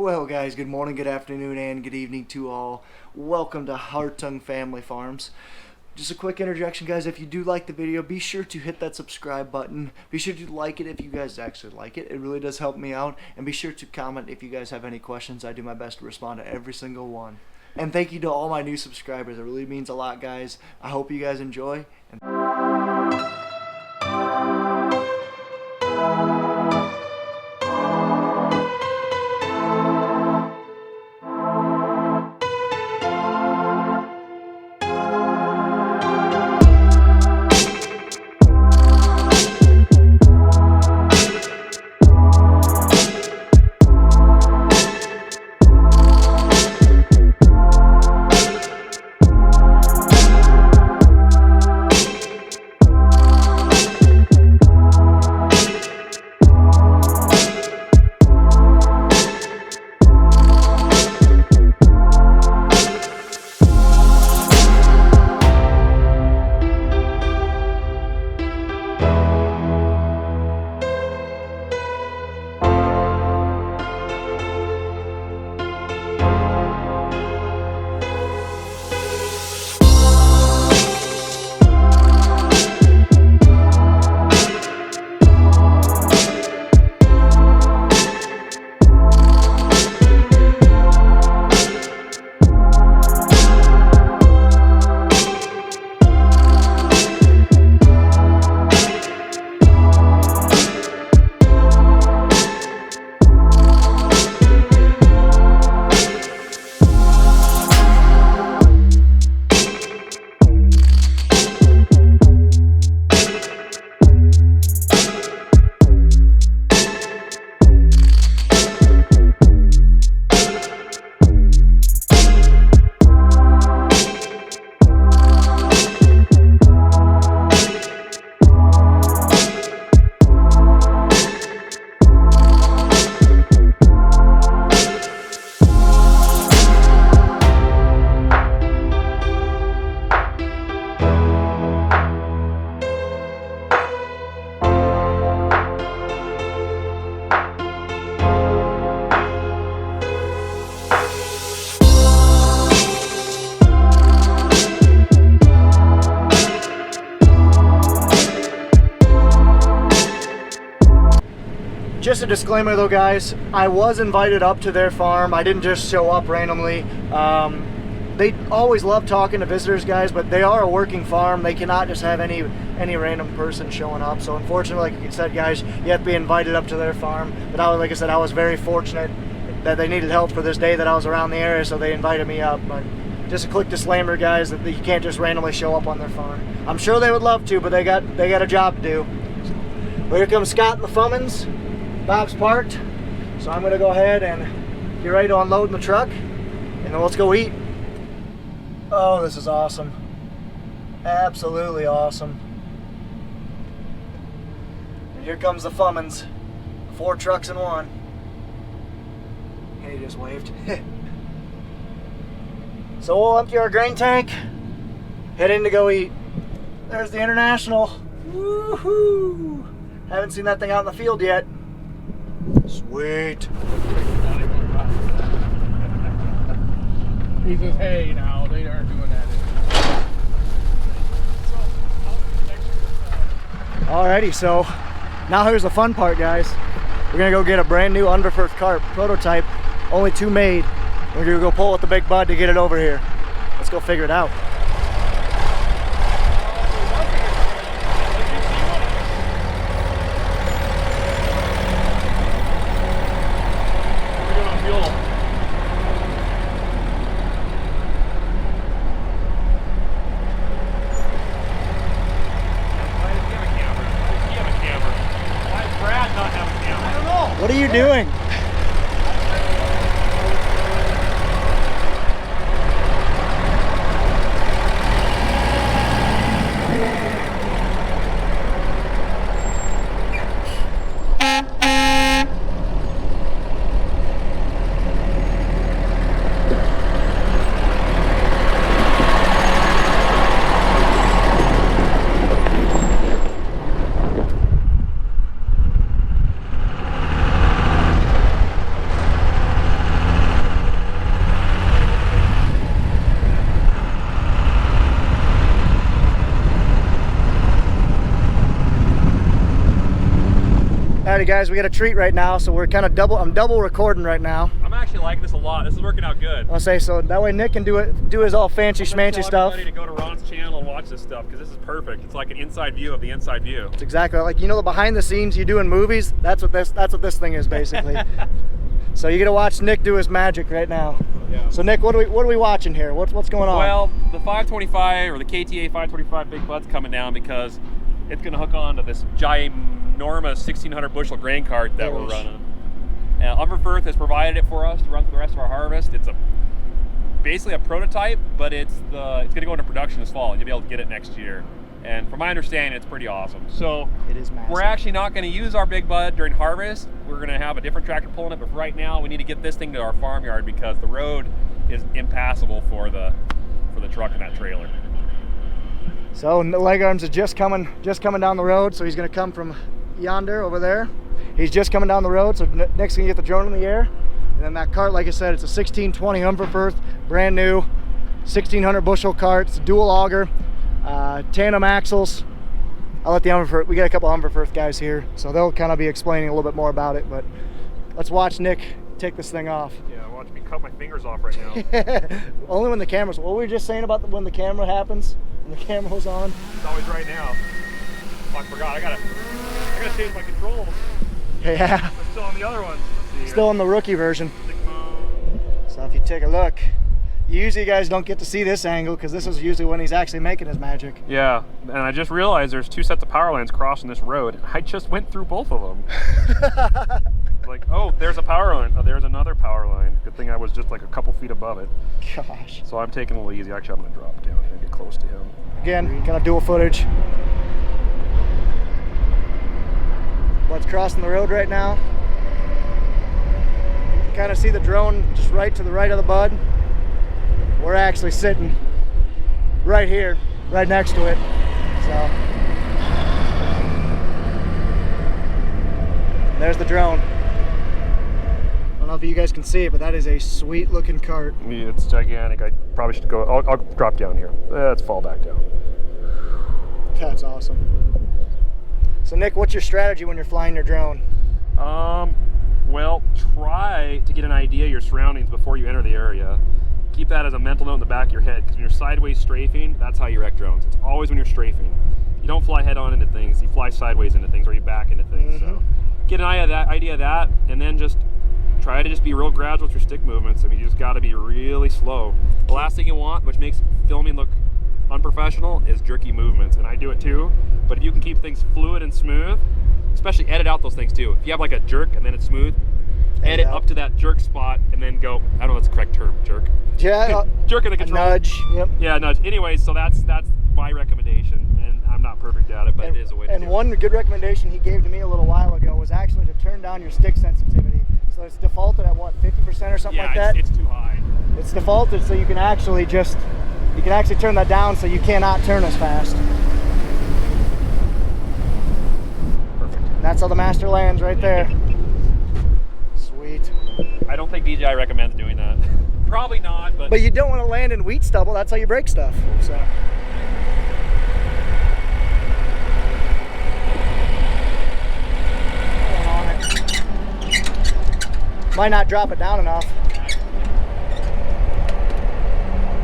Well guys, good morning, good afternoon, and good evening to all. Welcome to Hartung Family Farms. Just a quick interjection, guys. If you do like the video, be sure to hit that subscribe button. Be sure to like it if you guys actually like it. It really does help me out. And be sure to comment if you guys have any questions. I do my best to respond to every single one. And thank you to all my new subscribers. It really means a lot, guys. I hope you guys enjoy. Just a disclaimer though, guys, I was invited up to their farm. I didn't just show up randomly. They always love talking to visitors, guys, but they are a working farm. They cannot just have any random person showing up. So unfortunately, like you said, guys, you have to be invited up to their farm. But like I said, I was very fortunate that they needed help for this day that I was around the area, so they invited me up. But just a quick disclaimer, guys, that you can't just randomly show up on their farm. I'm sure they would love to, but they got a job to do. Well, here comes Scott and the Fummins. Bob's parked, so I'm gonna go ahead and get ready to unload in the truck, and then let's go eat. Oh, this is awesome. Absolutely awesome. And here comes the Fummins. 4 trucks in one. Hey, he just waved. So we'll empty our grain tank, head in to go eat. There's the International. Woohoo! Haven't seen that thing out in the field yet. Sweet. He says, hey, now, they aren't doing that anymore. Alrighty, so now here's the fun part, guys. We're gonna go get a brand new Underfirth cart prototype, only 2 made. We're gonna go pull with the big bud to get it over here. Let's go figure it out. What are you doing? Alrighty guys, we got a treat right now, so we're kind of I'm double recording right now. I'm actually liking this a lot. This is working out good. I'll say so that way Nick can do his all fancy schmancy stuff. Everybody to go to Ron's channel and watch this stuff because this is perfect. It's like an inside view of the inside view. It's exactly like, you know, the behind the scenes you do in movies. That's what this thing is basically. So you're gonna watch Nick do his magic right now. Yeah. So Nick, what are we watching here? What's going on? Well, the 525 or the KTA 525 big bud's coming down because it's gonna hook on to this ginormous 1600 bushel grain cart that we're running. Unported has provided it for us to run through the rest of our harvest. It's basically a prototype, but it's gonna go into production this fall, and you'll be able to get it next year. And from my understanding, it's pretty awesome. So it is massive. We're actually not going to use our big bud during harvest. We're going to have a different tractor pulling it, but right now we need to get this thing to our farmyard because the road is impassable for the truck and that trailer. So the leg arms is just coming down the road. So he's going to come from yonder over there. He's just coming down the road. So Nick's going to get the drone in the air, and then that cart, like I said, it's a 1620 Unported, brand new, 1600 bushel cart. It's a dual auger. Tandem axles. I'll let the Unported, we got a couple Unported guys here, so they'll kind of be explaining a little bit more about it, but let's watch Nick take this thing off. Yeah, watch me cut my fingers off right now. Only when the camera's, what were we just saying about when the camera happens? When the camera was on? It's always right now. Oh, I forgot, I gotta change my controls. Yeah. We're still on the other ones. Still on the rookie version. So if you take a look, usually you guys don't get to see this angle because this is usually when he's actually making his magic. Yeah, and I just realized there's two sets of power lines crossing this road. I just went through both of them. Like, oh, there's a power line. Oh, there's another power line. Good thing I was just like a couple feet above it. Gosh. So I'm taking it a little easy. Actually, I'm going to drop down here and get close to him. Again, kind of dual footage. What's crossing the road right now? You can kind of see the drone just right to the right of the bud. We're actually sitting right here, right next to it. So there's the drone. I don't know if you guys can see it, but that is a sweet looking cart. Yeah, it's gigantic. I probably should go. I'll drop down here. Let's fall back down. That's awesome. So Nick, what's your strategy when you're flying your drone? Well, try to get an idea of your surroundings before you enter the area. Keep that as a mental note in the back of your head, because when you're sideways strafing, that's how you wreck drones. It's always when you're strafing. You don't fly head on into things, you fly sideways into things, or you back into things. So get an idea of that, and then just try to just be real gradual with your stick movements. I mean, you just got to be really slow. The last thing you want, which makes filming look unprofessional, is jerky movements, and I do it too. But if you can keep things fluid and smooth, especially edit out those things too. If you have like a jerk and then it's smooth, edit up to that jerk spot and then go, I don't know what's the correct term, jerk. Yeah, jerk in the control. Nudge. Yep. Yeah, nudge. Anyways, so that's my recommendation, and I'm not perfect at it, but it is a way to do it. And one good recommendation he gave to me a little while ago was actually to turn down your stick sensitivity. So it's defaulted at what, 50% or something like that? Yeah, it's too high. It's defaulted so you can actually turn that down so you cannot turn as fast. Perfect. And that's how the master lands right there. Sweet. I don't think DJI recommends doing that. Probably not, but... But you don't want to land in wheat stubble. That's how you break stuff. So. Might not drop it down enough.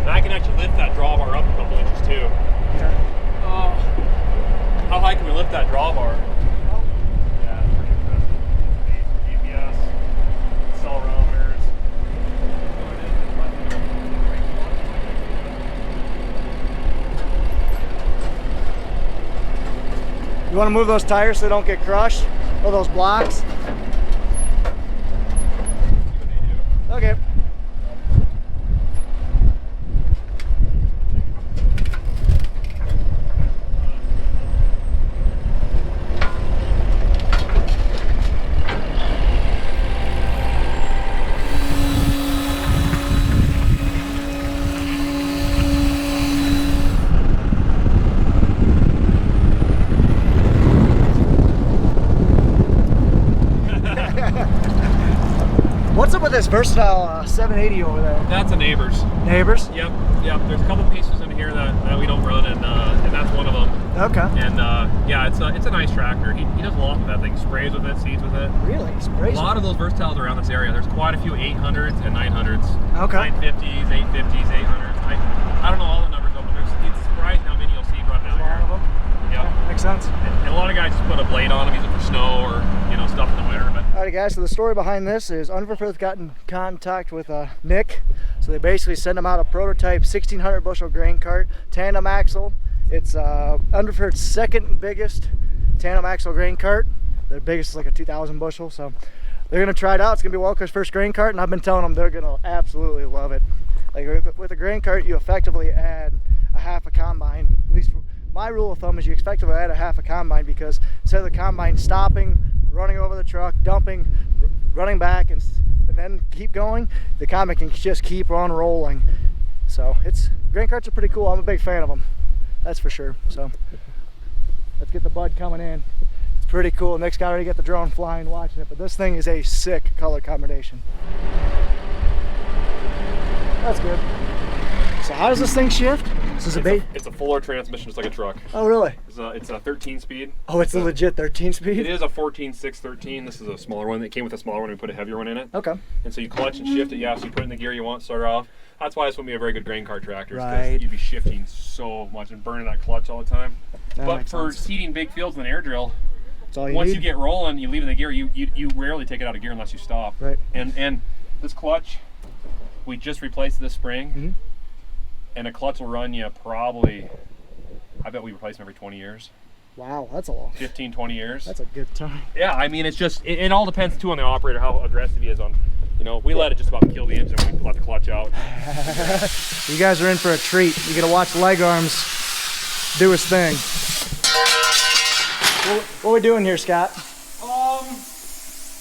And I can actually lift that drawbar up a couple inches too. Okay. Oh, how high can we lift that drawbar? Yeah, that's pretty impressive. GPS, accelerometers. You want to move those tires so they don't get crushed? Or those blocks? Okay. What's up with this versatile 780 over there? That's a Neighbors. Neighbors? Yep. There's a couple pieces in here that we don't run, and that's one of them. Okay. And yeah, it's a nice tractor. He does a lot with that thing. Sprays with it, seeds with it. Really? Sprays? A lot of those Versatiles around this area. There's quite a few 800s and 900s. Okay. 950s, 850s, 800s. I don't know all the numbers though, but it's surprising how many you'll see run down here. A lot of them. Yeah. Makes sense. And a lot of guys just put a blade on them, use it for snow or stuff in the winter. But Alright guys, so the story behind this is Unported got in contact with Nick. So they basically sent him out a prototype 1600 bushel grain cart, tandem axle. It's Unported's second biggest tandem axle grain cart. Their biggest is like a 2,000 bushel. So they're gonna try it out. It's gonna be Welker's first grain cart, and I've been telling them they're gonna absolutely love it. Like with a grain cart, you effectively add a half a combine. At least my rule of thumb is you effectively add a half a combine, because instead of the combine stopping, running over the truck, dumping, running back, and then keep going, the combine can just keep on rolling. So grain carts are pretty cool. I'm a big fan of them, that's for sure. So let's get the bud coming in. It's pretty cool. Nick's got already got the drone flying watching it, but this thing is a sick color combination. That's good. So how does this thing shift? This is it's a fuller transmission, just like a truck. Oh really? It's a 13 speed. Oh, it's a legit 13 speed? It is a 14.613. This is a smaller one. It came with a smaller one. We put a heavier one in it. Okay. And so you clutch and shift it. Yeah, so you put it in the gear you want, start off. That's why this would be a very good grain cart tractor, because Right. you'd be shifting so much and burning that clutch all the time. That But makes for sense. seeding big fields with an air drill, That's all you once need. you get rolling, you leave it in the gear. You rarely take it out of gear unless you stop. Right. And this clutch, we just replaced this spring. Mm-hmm. And a clutch will run you probably, I bet we replace them every 20 years. Wow, that's a long. 15, 20 years. That's a good time. Yeah, I mean, it's just, it all depends too on the operator, how aggressive he is on, we let it just about kill the engine when we let the clutch out. You guys are in for a treat. You're gonna watch leg arms do his thing. What are we doing here, Scott?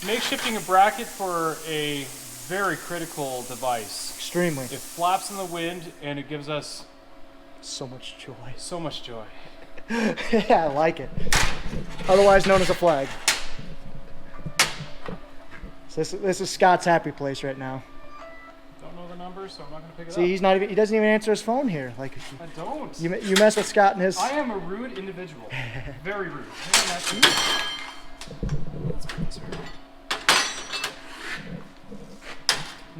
Makeshifting a bracket for a very critical device. Extremely. It flaps in the wind and it gives us So much joy. so much joy. Yeah, I like it. Otherwise known as a flag. So this is Scott's happy place right now. Don't know the numbers, so I'm not going to pick it See, up. he's not even. He doesn't even answer his phone here. Like I don't. you mess with Scott and his. I am a rude individual. Very rude. Let's bring this here.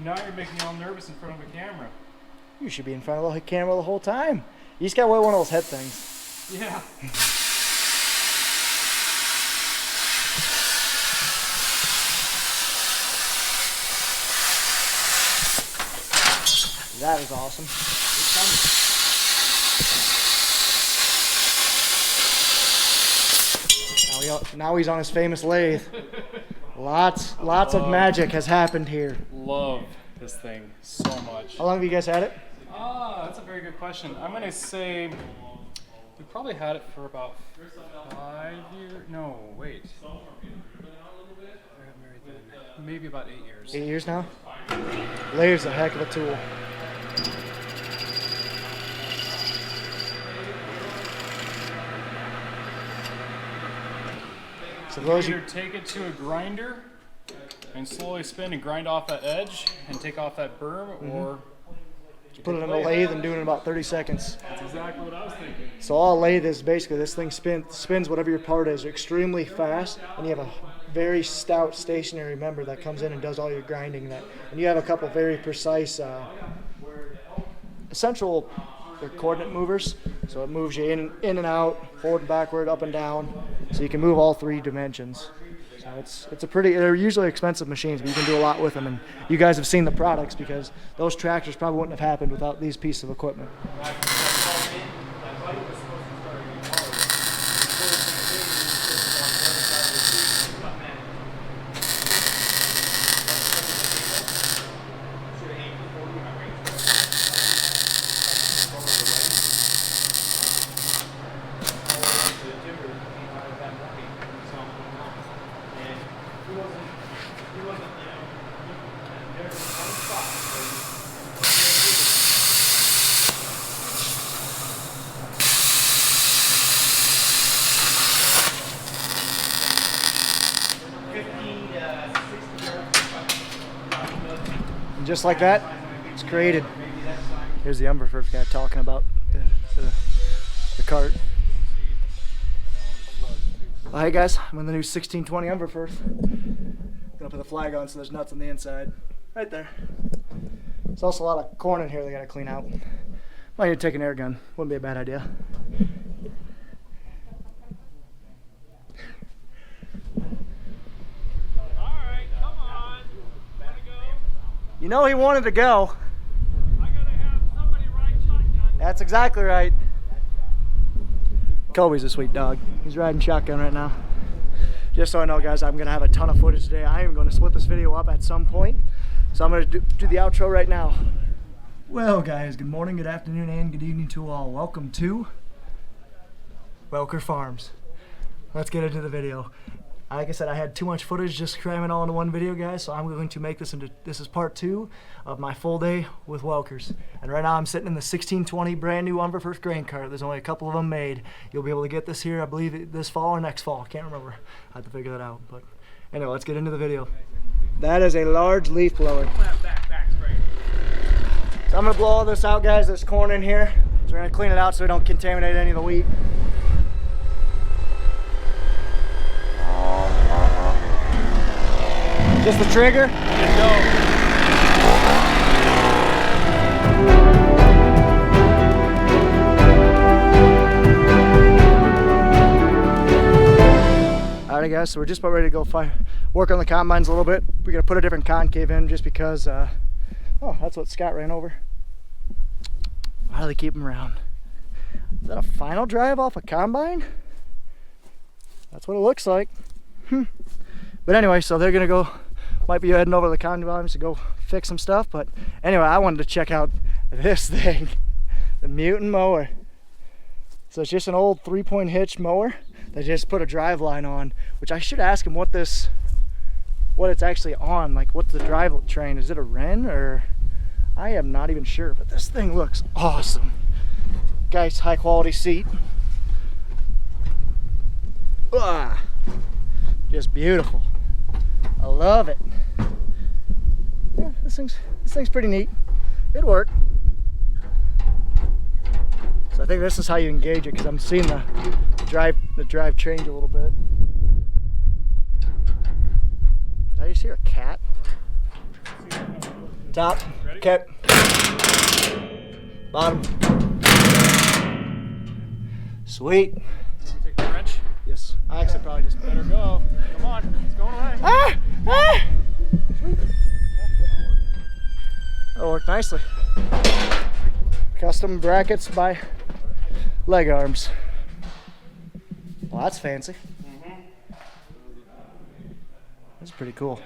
Now you're making me all nervous in front of a camera. You should be in front of the camera the whole time. You just gotta wear one of those head things. Yeah. That is awesome. Now he's on his famous lathe. Lots of magic has happened here. Love this thing so much. How long have you guys had it? That's a very good question. I'm gonna say we probably had it for about 5 years. No, wait. Maybe about 8 years. 8 years now? Lathe's a heck of a tool. So those Either take it to a grinder and slowly spin and grind off that edge and take off that berm, or put it in a lathe and do it in about 30 seconds. that's exactly what I was thinking. So all a lathe is basically this thing spins whatever your part is extremely fast, and you have a very stout stationary member that comes in and does all your grinding. And you have a couple very precise essential coordinate movers. So it moves you in and out, forward and backward, up and down. So you can move all 3 dimensions. So it's a pretty, they're usually expensive machines, but you can do a lot with them. And you guys have seen the products, because those tractors probably wouldn't have happened without these pieces of equipment. And just like that, it's created. Here's the Unported guy talking about the cart. Well, hey guys, I'm in the new 1620 Unported. Gonna put the flag on so there's nuts on the inside. Right there. There's also a lot of corn in here they gotta clean out. Might need to take an air gun. Wouldn't be a bad idea. Alright, come on. Wanna go? You know he wanted to go. I gotta have somebody ride shotgun. That's exactly right. Kobe's a sweet dog. He's riding shotgun right now. Just so I know, guys, I'm gonna have a ton of footage today. I am gonna split this video up at some point. So I'm gonna do the outro right now. Well, guys, good morning, good afternoon, and good evening to all. Welcome to Welker Farms. Let's get into the video. Like I said, I had too much footage just cramming all into one video, guys, so I'm going to make this into, this is part 2 of my full day with Welkers. And right now I'm sitting in the 1620 brand new Unported grain cart. There's only a couple of them made. You'll be able to get this here, I believe, this fall or next fall. I can't remember. I have to figure that out. But anyway, let's get into the video. That is a large leaf blower. So I'm going to blow all this out, guys. There's corn in here. So we're going to clean it out so we don't contaminate any of the wheat. Just the trigger? Let's go. Alrighty guys, so we're just about ready to go work on the combines a little bit. We're gonna put a different concave in just because, oh, that's what Scott ran over. How do they keep them around? Is that a final drive off a combine? That's what it looks like. But anyway, so they're gonna go, might be heading over to the combines to go fix some stuff. But anyway, I wanted to check out this thing, the Mutant mower. So it's just an old 3-point hitch mower. They just put a drive line on, which I should ask him what it's actually on. Like, what's the drive train? Is it a Wren or? I am not even sure, but this thing looks awesome. Guys, high quality seat. Just beautiful. I love it. Yeah, this thing's pretty neat. It'd work. So I think this is how you engage it, because I'm seeing the drive change a little bit. Did I just hear a cat? Top. Okay. Bottom. Sweet. Can we take the wrench? Yes. I actually probably just Better go. Come on, it's going away. Ah! Ah! Sweet. That'll work nicely. Custom brackets by Leg Arms. Well, that's fancy. That's pretty cool.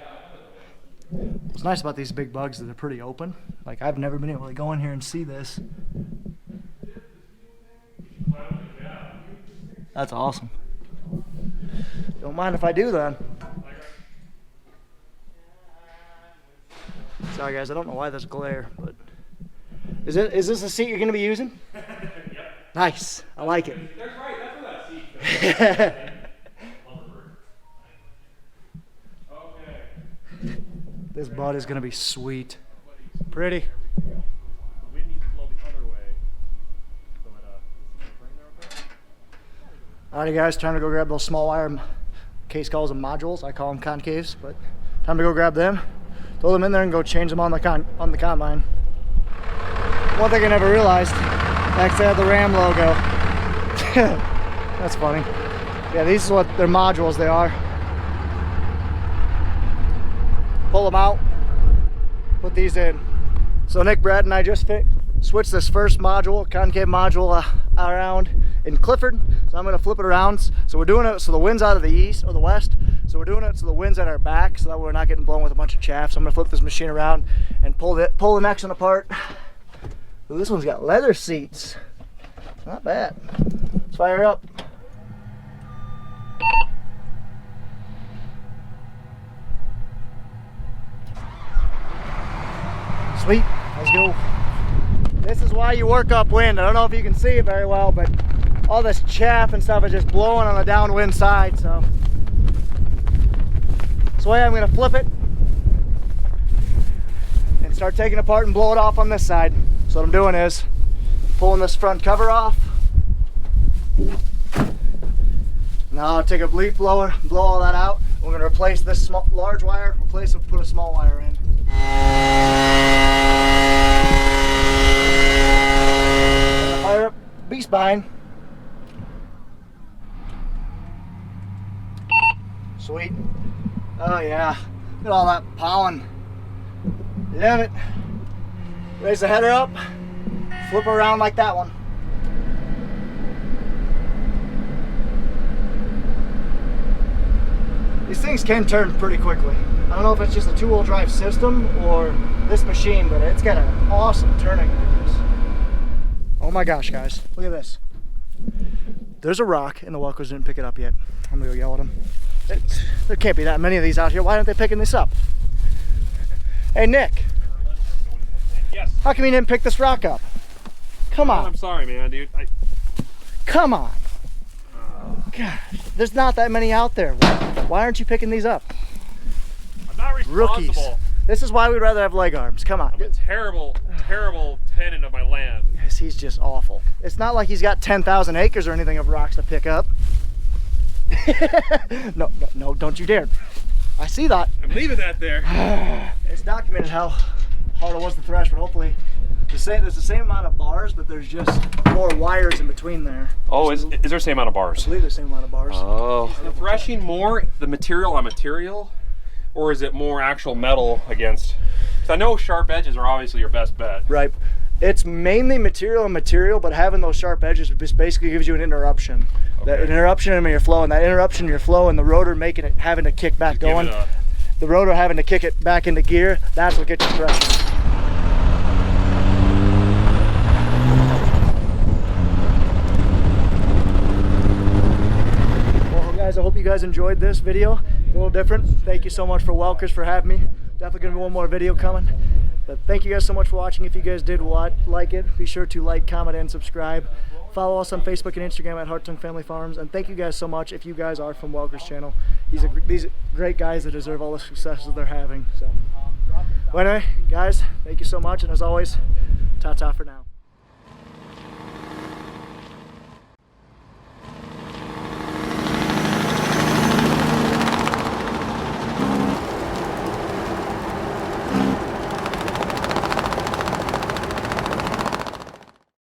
What's nice about these big bugs is they're pretty open. Like, I've never been able to go in here and see this. That's awesome. Don't mind if I do then. Sorry guys, I don't know why there's glare, but is this the seat you're gonna be using? Yep. Nice. I like it. That's right, that's where that seat Okay. This bud is gonna be sweet. Pretty. The wind needs to blow the other way. So Alrighty guys, time to go grab those small wire, Case calls them modules. I call them concaves, but time to go grab them. Throw them in there and go change them on the combine. One thing I never realized, they actually have the Ram logo. That's funny. Yeah, these are what their modules they are. Pull them out, put these in. So Nick, Brad, and I just switched this first module, concave module, around in Clifford. So I'm gonna flip it around. So we're doing it so the wind's out of the east or the west. So we're doing it so the wind's at our back, so that we're not getting blown with a bunch of chaff. So I'm gonna flip this machine around and pull the next one apart. Ooh, this one's got leather seats. Not bad. Let's fire her up. Sweet, let's go. This is why you work upwind. I don't know if you can see it very well, but all this chaff and stuff is just blowing on the downwind side, so. This way I'm gonna flip it and start taking it apart and blow it off on this side. So what I'm doing is pulling this front cover off, and Now I'll take a leaf blower, blow all that out. We're gonna replace this large wire, replace it, put a small wire in. Fire up Beastbine. Sweet. Oh yeah, look at all that pollen. Love it. Raise the header up, flip around like that one. These things can turn pretty quickly. I don't know if it's just a two-wheel drive system or this machine, but it's got an awesome turning radius. Oh my gosh, guys, look at this. There's a rock and the Welkers didn't pick it up yet. I'm gonna go yell at them. There can't be that many of these out here. Why aren't they picking this up? Hey, Nick. Yes. How come you didn't pick this rock up? Come on. I'm sorry, man, dude. Come on. God, there's not that many out there. Why aren't you picking these up? I'm not responsible. Rookies. This is why we'd rather have leg arms. Come on. I'm a terrible, terrible tenant of my land. Yes, he's just awful. It's not like he's got 10,000 acres or anything of rocks to pick up. No, don't you dare. I see that. I'm leaving that there. It's documented how hard it was to thresh, but hopefully there's the same amount of bars, but there's just more wires in between there. Oh, is there the same amount of bars? I believe there's the same amount of bars. Oh. Is the threshing more the material on material, or is it more actual metal against? Because I know sharp edges are obviously your best bet. Right. It's mainly material and material, but having those sharp edges just basically gives you an interruption. Okay. That interruption in your flow, and that interruption in your flow, and the rotor having to kick back going. The rotor having to kick it back into gear. That's what gets you threshing. Well, guys, I hope you guys enjoyed this video. A little different. Thank you so much for Welkers for having me. Definitely gonna be one more video coming. But thank you guys so much for watching. If you guys did like it, be sure to like, comment, and subscribe. Follow us on Facebook and Instagram at Hartung Family Farms. And thank you guys so much if you guys are from Welker's channel. These are great guys that deserve all the successes they're having. So, well, anyway, guys, thank you so much. And as always, ta-ta for now.